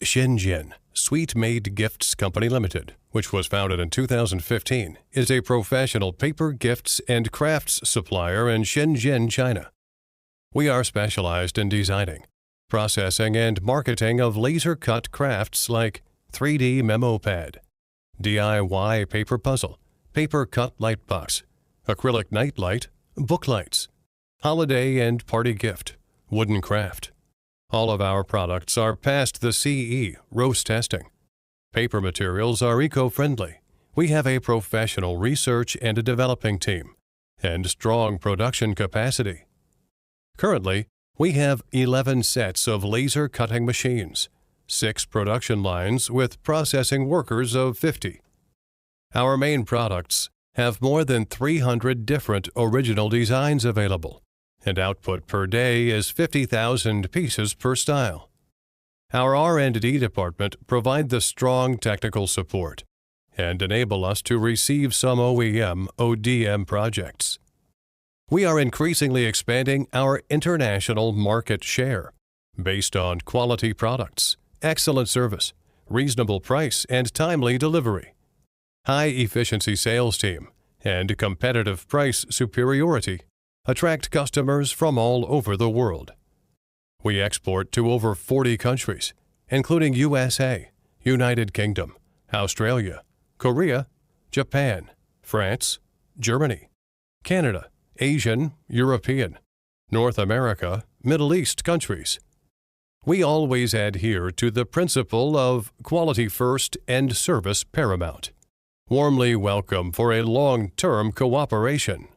Shenzhen Sweet Made Gifts Company Limited, which was founded in 2015, is a professional paper gifts and crafts supplier in Shenzhen, China. We are specialized in designing, processing, and marketing of laser-cut crafts like 3D Memo pad, DIY paper puzzle, paper cut light box, acrylic night light, book lights, holiday and party gift, wooden craft. All of our products are past the CE roast testing. Paper materials are eco-friendly. We have a professional research and a developing team and strong production capacity. Currently, we have 11 sets of laser cutting machines, 6 production lines with processing workers of 50. Our main products have more than 300 different original designs available, and output per day is 50,000 pieces per style. Our R&D department provide the strong technical support and enable us to receive some OEM/ODM projects. We are increasingly expanding our international market share based on quality products, excellent service, reasonable price and timely delivery, high-efficiency sales team, and competitive price superiority attract customers from all over the world. We export to over 40 countries, including USA, United Kingdom, Australia, Korea, Japan, France, Germany, Canada, Asian, European, North America, Middle East countries. We always adhere to the principle of quality first and service paramount. Warmly welcome for a long-term cooperation.